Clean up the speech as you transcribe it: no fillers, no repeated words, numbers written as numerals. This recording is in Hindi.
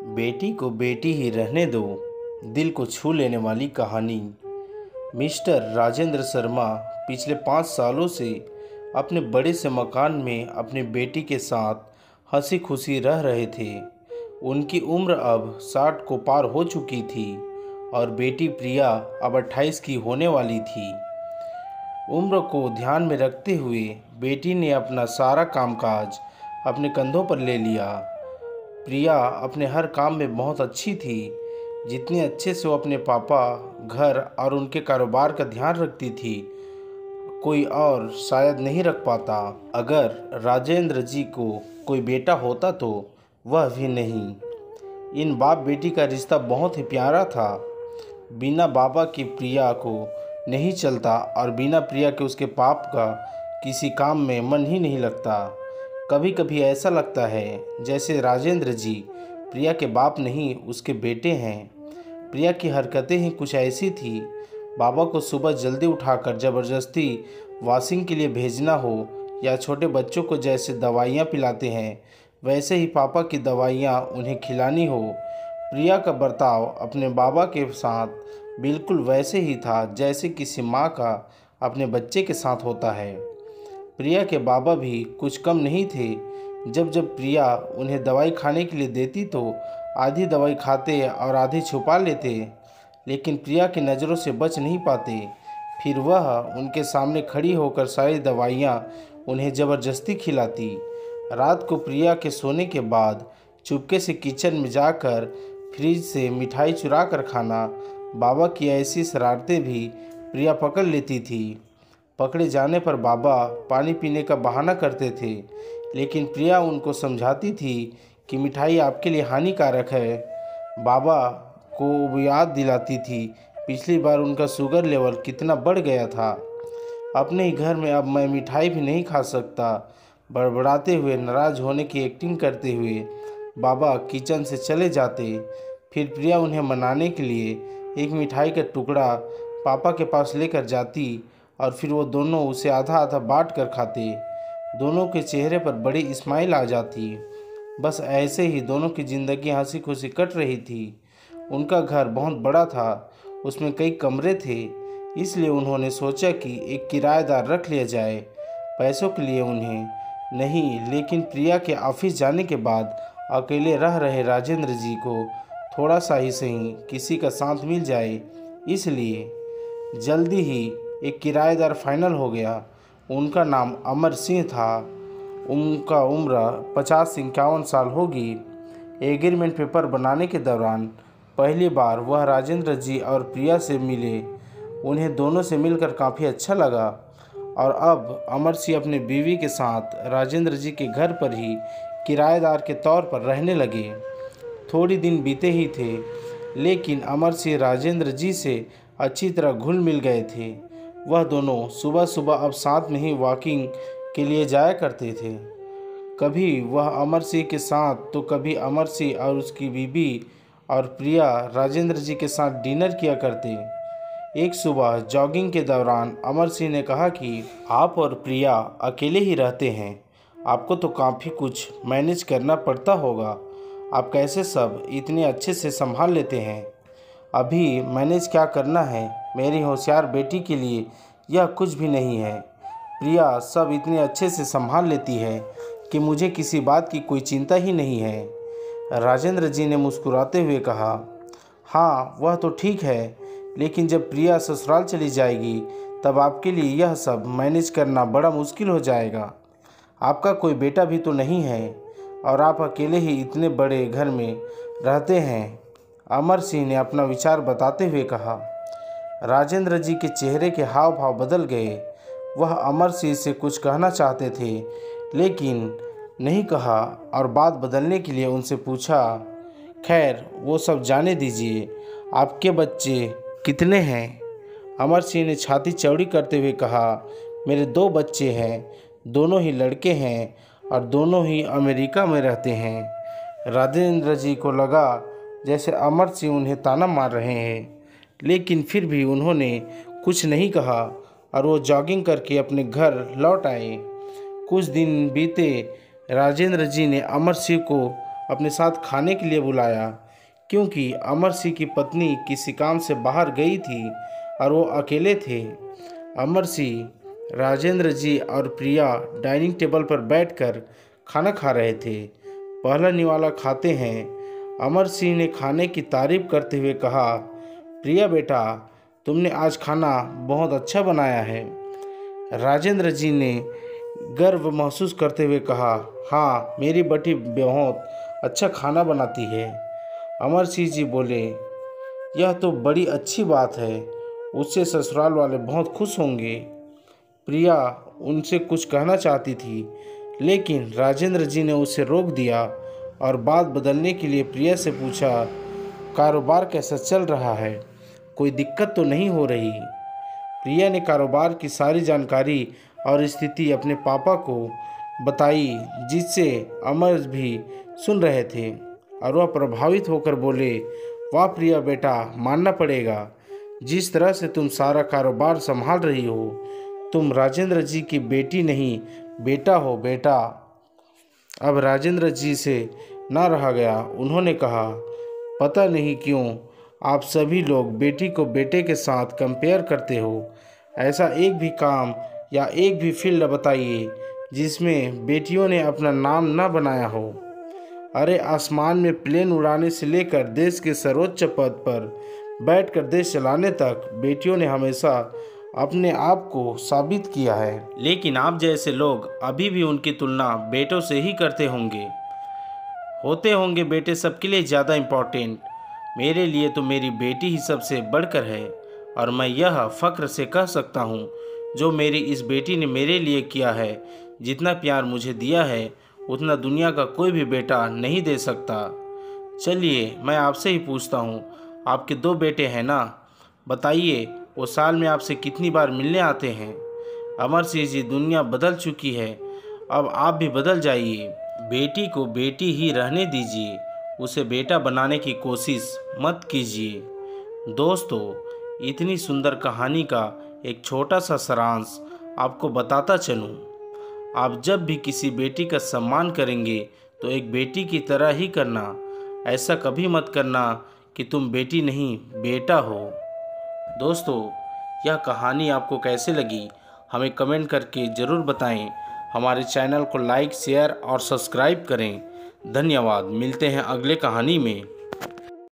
बेटी को बेटी ही रहने दो, दिल को छू लेने वाली कहानी। मिस्टर राजेंद्र शर्मा पिछले 5 सालों से अपने बड़े से मकान में अपनी बेटी के साथ हंसी खुशी रह रहे थे। उनकी उम्र अब 60 को पार हो चुकी थी और बेटी प्रिया अब 28 की होने वाली थी। उम्र को ध्यान में रखते हुए बेटी ने अपना सारा कामकाज अपने कंधों पर ले लिया। प्रिया अपने हर काम में बहुत अच्छी थी, जितने अच्छे से वो अपने पापा, घर और उनके कारोबार का ध्यान रखती थी, कोई और शायद नहीं रख पाता। अगर राजेंद्र जी को कोई बेटा होता तो वह भी नहीं। इन बाप बेटी का रिश्ता बहुत ही प्यारा था। बिना बाबा की प्रिया को नहीं चलता और बिना प्रिया के उसके पाप का किसी काम में मन ही नहीं लगता। कभी कभी ऐसा लगता है जैसे राजेंद्र जी प्रिया के बाप नहीं, उसके बेटे हैं। प्रिया की हरकतें ही कुछ ऐसी थी। बाबा को सुबह जल्दी उठाकर ज़बरदस्ती वॉशिंग के लिए भेजना हो या छोटे बच्चों को जैसे दवाइयाँ पिलाते हैं वैसे ही पापा की दवाइयाँ उन्हें खिलानी हो। प्रिया का बर्ताव अपने बाबा के साथ बिल्कुल वैसे ही था जैसे किसी माँ का अपने बच्चे के साथ होता है। प्रिया के बाबा भी कुछ कम नहीं थे। जब जब प्रिया उन्हें दवाई खाने के लिए देती तो आधी दवाई खाते और आधी छुपा लेते, लेकिन प्रिया की नज़रों से बच नहीं पाते। फिर वह उनके सामने खड़ी होकर सारी दवाइयाँ उन्हें ज़बरदस्ती खिलाती। रात को प्रिया के सोने के बाद चुपके से किचन में जाकर फ्रिज से मिठाई चुरा कर खाना। बाबा की ऐसी शरारतें भी प्रिया पकड़ लेती थी। पकड़े जाने पर बाबा पानी पीने का बहाना करते थे, लेकिन प्रिया उनको समझाती थी कि मिठाई आपके लिए हानिकारक है। बाबा को वो याद दिलाती थी पिछली बार उनका शुगर लेवल कितना बढ़ गया था। अपने ही घर में अब मैं मिठाई भी नहीं खा सकता, बड़बड़ाते हुए नाराज़ होने की एक्टिंग करते हुए बाबा किचन से चले जाते। फिर प्रिया उन्हें मनाने के लिए एक मिठाई का टुकड़ा पापा के पास लेकर जाती और फिर वो दोनों उसे आधा आधा बांट कर खाते। दोनों के चेहरे पर बड़ी स्माइल आ जाती। बस ऐसे ही दोनों की ज़िंदगी हंसी खुशी कट रही थी। उनका घर बहुत बड़ा था, उसमें कई कमरे थे, इसलिए उन्होंने सोचा कि एक किराएदार रख लिया जाए। पैसों के लिए उन्हें नहीं, लेकिन प्रिया के ऑफिस जाने के बाद अकेले रह रहे राजेंद्र जी को थोड़ा सा ही सही किसी का साथ मिल जाए, इसलिए जल्दी ही एक किराएदार फाइनल हो गया। उनका नाम अमर सिंह था। उनका उम्र 50 से 51 साल होगी। एग्रीमेंट पेपर बनाने के दौरान पहली बार वह राजेंद्र जी और प्रिया से मिले। उन्हें दोनों से मिलकर काफ़ी अच्छा लगा और अब अमर सिंह अपने बीवी के साथ राजेंद्र जी के घर पर ही किराएदार के तौर पर रहने लगे। थोड़ी दिन बीते ही थे, लेकिन अमर सिंह राजेंद्र जी से अच्छी तरह घुल मिल गए थे। वह दोनों सुबह सुबह अब साथ में ही वॉकिंग के लिए जाया करते थे। कभी वह अमर सिंह के साथ तो कभी अमर सिंह और उसकी बीवी और प्रिया राजेंद्र जी के साथ डिनर किया करते। एक सुबह जॉगिंग के दौरान अमर सिंह ने कहा कि आप और प्रिया अकेले ही रहते हैं, आपको तो काफ़ी कुछ मैनेज करना पड़ता होगा। आप कैसे सब इतने अच्छे से संभाल लेते हैं? अभी मैनेज क्या करना है, मेरी होशियार बेटी के लिए यह कुछ भी नहीं है। प्रिया सब इतने अच्छे से संभाल लेती है कि मुझे किसी बात की कोई चिंता ही नहीं है। राजेंद्र जी ने मुस्कुराते हुए कहा, हाँ वह तो ठीक है, लेकिन जब प्रिया ससुराल चली जाएगी तब आपके लिए यह सब मैनेज करना बड़ा मुश्किल हो जाएगा। आपका कोई बेटा भी तो नहीं है और आप अकेले ही इतने बड़े घर में रहते हैं। अमर सिंह ने अपना विचार बताते हुए कहा। राजेंद्र जी के चेहरे के हाव भाव बदल गए। वह अमर सिंह से कुछ कहना चाहते थे, लेकिन नहीं कहा और बात बदलने के लिए उनसे पूछा, खैर वो सब जाने दीजिए, आपके बच्चे कितने हैं? अमर सिंह ने छाती चौड़ी करते हुए कहा, मेरे 2 बच्चे हैं, दोनों ही लड़के हैं और दोनों ही अमेरिका में रहते हैं। राजेंद्र जी को लगा जैसे अमर सिंह उन्हें ताना मार रहे हैं, लेकिन फिर भी उन्होंने कुछ नहीं कहा और वो जॉगिंग करके अपने घर लौट आए। कुछ दिन बीते। राजेंद्र जी ने अमर सिंह को अपने साथ खाने के लिए बुलाया, क्योंकि अमर सिंह की पत्नी किसी काम से बाहर गई थी और वो अकेले थे। अमर सिंह, राजेंद्र जी और प्रिया डाइनिंग टेबल पर बैठकर खाना खा रहे थे। पहला निवाला खाते हैं अमर सिंह ने खाने की तारीफ करते हुए कहा, प्रिया बेटा, तुमने आज खाना बहुत अच्छा बनाया है। राजेंद्र जी ने गर्व महसूस करते हुए कहा, हाँ, मेरी बेटी बहुत अच्छा खाना बनाती है। अमर सिंह जी बोले, यह तो बड़ी अच्छी बात है, उससे ससुराल वाले बहुत खुश होंगे। प्रिया उनसे कुछ कहना चाहती थी, लेकिन राजेंद्र जी ने उसे रोक दिया और बात बदलने के लिए प्रिया से पूछा, कारोबार कैसा चल रहा है, कोई दिक्कत तो नहीं हो रही। प्रिया ने कारोबार की सारी जानकारी और स्थिति अपने पापा को बताई, जिससे अमर भी सुन रहे थे और वह प्रभावित होकर बोले, वाह प्रिया बेटा, मानना पड़ेगा, जिस तरह से तुम सारा कारोबार संभाल रही हो, तुम राजेंद्र जी की बेटी नहीं, बेटा हो बेटा। अब राजेंद्र जी से ना रहा गया। उन्होंने कहा, पता नहीं क्यों आप सभी लोग बेटी को बेटे के साथ कंपेयर करते हो। ऐसा एक भी काम या एक भी फील्ड बताइए जिसमें बेटियों ने अपना नाम ना बनाया हो। अरे आसमान में प्लेन उड़ाने से लेकर देश के सर्वोच्च पद पर बैठकर देश चलाने तक बेटियों ने हमेशा अपने आप को साबित किया है। लेकिन आप जैसे लोग अभी भी उनकी तुलना बेटों से ही करते होंगे बेटे सबके लिए ज़्यादा इम्पोर्टेंट। मेरे लिए तो मेरी बेटी ही सबसे बढ़कर है, और मैं यह फ़ख्र से कह सकता हूँ, जो मेरी इस बेटी ने मेरे लिए किया है, जितना प्यार मुझे दिया है, उतना दुनिया का कोई भी बेटा नहीं दे सकता। चलिए मैं आपसे ही पूछता हूँ, आपके 2 बेटे हैं ना, बताइए वो साल में आपसे कितनी बार मिलने आते हैं। अमर सिंह जी, दुनिया बदल चुकी है, अब आप भी बदल जाइए। बेटी को बेटी ही रहने दीजिए, उसे बेटा बनाने की कोशिश मत कीजिए। दोस्तों, इतनी सुंदर कहानी का एक छोटा सा सारांश आपको बताता चलूँ, आप जब भी किसी बेटी का सम्मान करेंगे तो एक बेटी की तरह ही करना। ऐसा कभी मत करना कि तुम बेटी नहीं बेटा हो। दोस्तों, यह कहानी आपको कैसे लगी हमें कमेंट करके ज़रूर बताएं। हमारे चैनल को लाइक, शेयर और सब्सक्राइब करें। धन्यवाद। मिलते हैं अगले कहानी में।